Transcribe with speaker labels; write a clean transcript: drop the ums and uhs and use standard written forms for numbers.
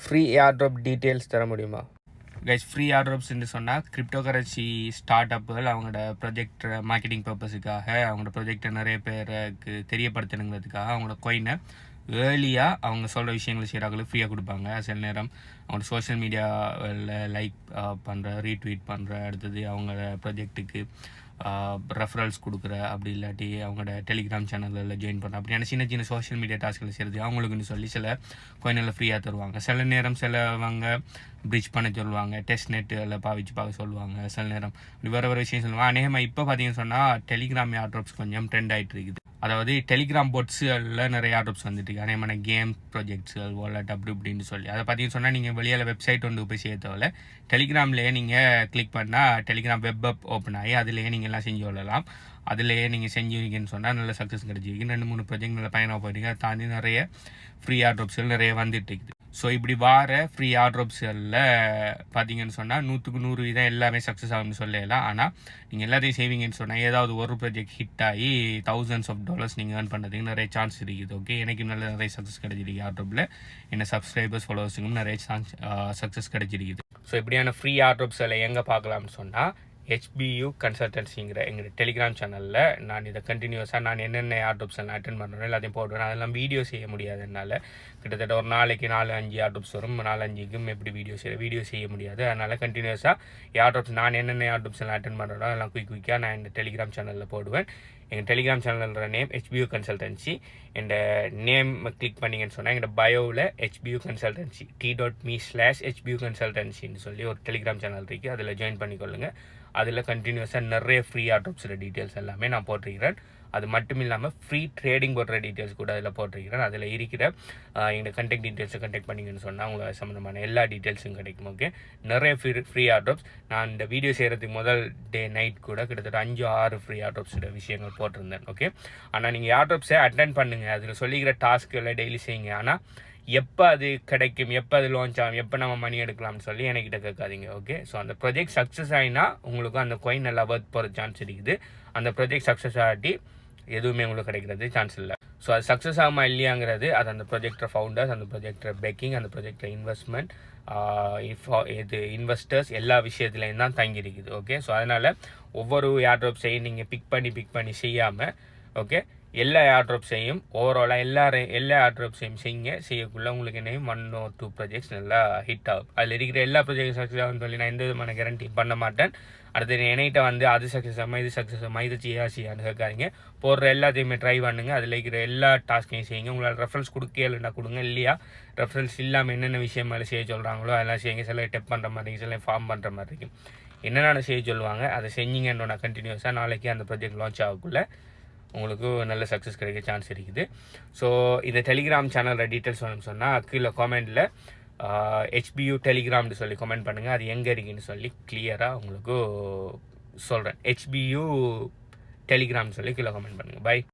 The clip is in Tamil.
Speaker 1: ஃப்ரீ ஏர்ட்ராப் டீட்டெயில்ஸ் தர முடியுமா? கைஸ், ஃப்ரீ ஏர்ட்ராப்ஸ்ன்னு சொன்னால் கிரிப்டோ கரன்சி ஸ்டார்ட் அப்புகள் அவங்களோட ப்ரொஜெக்ட் மார்க்கெட்டிங் பர்பஸுக்காக அவங்களோட ப்ரொஜெக்டை நிறைய பேருக்கு தெரியப்படுத்தணுங்கிறதுக்காக அவங்களோட கோயினை ஏர்லியாக அவங்க சொல்கிற விஷயங்களை செய்கிறாங்களும் ஃப்ரீயாக கொடுப்பாங்க. சில நேரம் அவங்களோட சோஷியல் மீடியாவில் லைக் பண்ணுற, ரீட்வீட் பண்ணுற, அடுத்தது அவங்களோட ப்ரொஜெக்ட்டுக்கு ரெஃபரல்ஸ் கொடுக்குற, அப்படி இல்லாட்டி அவங்களோட டெலிகிராம் சேனலில் ஜாயின் பண்ணுற, அப்படியான சின்ன சின்ன சோஷியல் மீடியா டாஸ்கில் செய்கிறது அவங்களுக்குன்னு சொல்லி சில கோயினில் ஃப்ரீயாக தருவாங்க. சில நேரம் சிலவங்க பிரிட்ஜ் பண்ண சொல்லுவாங்க, டெஸ்ட் நெட்டில் பாவிச்சு பார்க்க சொல்லுவாங்க. சில நேரம் வேறு விஷயம் சொல்லுவாங்க. அநேகமாக இப்போ பார்த்தீங்கன்னு சொன்னால் டெலிகிராம் ஏர்ட்ராப்ஸ் கொஞ்சம் ட்ரெண்ட் ஆகிட்டு இருக்குது. அதாவது டெலிகிராம் போட்ஸுகளில் நிறைய ஏர்ட்ராப்ஸ் வந்துட்டு இருக்கு. அநேகமான கேம் ப்ராஜெக்ட்ஸுகள், வாலெட் அப்படி இப்படின்னு சொல்லி அதை பார்த்தீங்கன்னு சொன்னால் நீங்கள் வெளியில் வெப்சைட் ஒன்று போய் செய்ய தேவையில்ல. டெலிகிராம்லேயே நீங்கள் கிளிக் பண்ணால் டெலிகிராம் வெப் அப் ஓப்பன் ஆகி அதிலேயே நீங்கள் எல்லாம் செஞ்சு கொள்ளலாம். அதிலேயே நீங்கள் செஞ்சுருக்கீங்கன்னு சொன்னால் நல்ல சக்ஸஸ் கிடச்சிருக்கு. 2-3 ப்ராஜெக்ட் நல்ல பயனாக போயிட்டீங்க. அதை தாண்டி நிறைய ஃப்ரீ ஏர்ட்ராப்ஸ்கள் நிறைய வந்துட்டு இருக்குது. ஸோ இப்படி வார ஃப்ரீ ஏர்ட்ராப்ஸ்களில் பார்த்தீங்கன்னு சொன்னால் 100% எல்லாமே சக்ஸஸ் ஆகும்னு சொல்லலாம். ஆனால் நீங்கள் எல்லாத்தையும் செய்வீங்கன்னு சொன்னால் ஏதாவது ஒரு ப்ராஜெக்ட் ஹிட் ஆகி thousands of dollars நீங்கள் ஏர்ன் பண்ணுறதுக்கு நிறைய சான்ஸ் இருக்குது. ஓகே, எனக்கு நிறைய சக்ஸஸ் கிடைச்சிருக்கு. ஏர்ட்ராப்பில் என்ன சப்ஸ்கிரைபர்ஸ் ஃபாலோவர்ஸுக்கும் நிறைய சக்ஸஸ் கிடைச்சிருக்குது. ஸோ இப்படியான ஃப்ரீ ஏர்ட்ராப்ஸில் எங்கே பார்க்கலாம்னு சொன்னால் HBU கன்சல்டன்சிங்கிற எங்களோட டெலிகிராம் சேனலில் நான் இதை கண்டினியூஸாக நான் என்னென்ன ஏர்ட்ராப்ஸ் எல்லாம் அட்டென்ட் பண்ணுறேன் எல்லாத்தையும் போடுவேன். அதெல்லாம் வீடியோ செய்ய முடியாது என்னால். கிட்டத்தட்ட ஒரு நாளைக்கு 4-5 ஏர்ட்ராப்ஸ் வரும். 4-5க்கும் எப்படி வீடியோ செய்ய முடியாது. அதனால் கண்டினியூஸாக ஏர்ட்ராப்ஸ் நான் என்னென்ன ஏர்ட்ராப்ஸ் எல்லாம் அட்டென்ட் பண்ணுறோம் அதெல்லாம் குயிக்காக நான் இந்த டெலிகிராம் சேனலில் போடுவேன். எங்கள் டெலிகிராம் சேனலோட நேம் HBU கன்சல்டன்சி. என் நேம் கிளிக் பண்ணிங்கன்னு சொன்னால் எங்களோட பயோவில் HBU கன்சல்டன்சி t.me/HBU கன்சல்டன்சின்னு சொல்லி ஒரு டெலிகிராம் சேனல் இருக்குது. அதில் ஜாயின் பண்ணிக்கொள்ளுங்கள். அதில் கண்டினியூஸாக நிறைய ஃப்ரீ ஏர்ட்ராப்ஸோட டீட்டெயில்ஸ் எல்லாமே நான் போட்டிருக்கிறேன். அது மட்டும் இல்லாமல் ஃப்ரீ ட்ரேடிங் போடுற டீட்டெயில்ஸ் கூட அதில் போட்டிருக்கிறேன். அதில் இருக்கிற எங்கள் கண்டெக்ட் டீட்டெயில்ஸை கண்டெக்ட் பண்ணிங்கன்னு சொன்னால் உங்களுக்கு சம்மந்தமான எல்லா டீட்டெயில்ஸும் கிடைக்கும். ஓகே, நிறைய ஃப்ரீ ஏர்ட்ராப்ஸ் நான் இந்த வீடியோ செய்கிறதுக்கு முதல் டே நைட் கூட கிட்டத்தட்ட 5-6 ஃப்ரீ ஏர்ட்ராப்ஸோட விஷயங்கள் போட்டிருந்தேன். ஓகே, ஆனால் நீங்கள் ஏர்ட்ராப்ஸை அட்டென்ட் பண்ணுங்கள். அதில் சொல்லிக்கிற டாஸ்க்குகளை டெய்லி செய்யுங்க. ஆனால் எப்போ அது கிடைக்கும், எப்போ அது லான்ச் ஆகும், எப்போ நம்ம மணி எடுக்கலாம்னு சொல்லி என்கிட்ட கேட்காதீங்க. ஓகே, ஸோ அந்த ப்ராஜெக்ட் சக்ஸஸ் ஆகினா உங்களுக்கு அந்த காயின் நல்லா ஒர்த் போகிற சான்ஸ் இருக்குது. அந்த ப்ராஜெக்ட் சக்ஸஸ் ஆகி எதுவுமே உங்களுக்கு கிடைக்கிறது சான்ஸ் இல்லை. ஸோ அது சக்ஸஸ் ஆகுமா இல்லையாங்கிறது அது அந்த ப்ராஜெக்டர் ஃபவுண்டர்ஸ், அந்த ப்ராஜெக்டர் பேக்கிங், அந்த ப்ராஜெக்டர் இன்வெஸ்ட்மெண்ட், இது இன்வெஸ்டர்ஸ் எல்லா விஷயத்துலையும் தான் தங்கி இருக்குது. ஓகே, ஸோ அதனால் ஒவ்வொரு ஏர்ட்ராப்ஸையும் நீங்கள் பிக் பண்ணி செய்யாமல், ஓகே, எல்லா ஏர்ட்ராப்ஸையும் ஓவராலாக எல்லா ஏர்ட்ராப்ஸையும் செய்யக்குள்ள உங்களுக்கு என்னையும் 1 or 2 ப்ராஜெக்ட்ஸ் நல்லா ஹிட் ஆகும். அதில் இருக்கிற எல்லா ப்ராஜெக்ட் சக்ஸஸ் ஆகும்னு சொல்லி நான் எந்த விதமான கேரண்டி பண்ண மாட்டேன். அடுத்து என்கிட்ட வந்து அது சக்ஸஸ் ஆகாமல் இது சக்ஸஸ் ஆகாமல் இது செய்யான்னு கேட்காதீங்க. போடுற எல்லாத்தையுமே ட்ரை பண்ணுங்கள். அதில் இருக்கிற எல்லா டாஸ்க்கையும் செய்யுங்க. உங்களால் ரெஃபரன்ஸ் கொடுக்கலன்னா கொடுங்க. இல்லையா ரெஃபரன்ஸ் இல்லாமல் என்னென்ன விஷயம் மேலே செய்ய சொல்கிறாங்களோ அதெல்லாம் செய்யுங்க. சில டெப் பண்ணுற மாதிரி, சில ஃபார்ம் பண்ணுற மாதிரி இருக்கும். என்னென்ன செய்ய சொல்லுவாங்க அதை செஞ்சிங்கன்னு நான் கண்டினியூஸாக நாளைக்கு அந்த ப்ராஜெக்ட் லான்ச் ஆகக்குள்ளே உங்களுக்கு நல்ல சக்ஸஸ் கிடைக்க சான்ஸ் இருக்குது. ஸோ இந்த டெலிகிராம் சேனலோட டீட்டெயில்ஸ் வேணும்னு சொன்னால் கீழே காமெண்டில் HBU டெலிகிராம்னு சொல்லி கமெண்ட் பண்ணுங்கள். அது எங்கே இருக்குன்னு சொல்லி கிளியராக உங்களுக்கு சொல்கிறேன். HBU டெலிகிராம்னு சொல்லி கீழே கமெண்ட் பண்ணுங்கள். பை.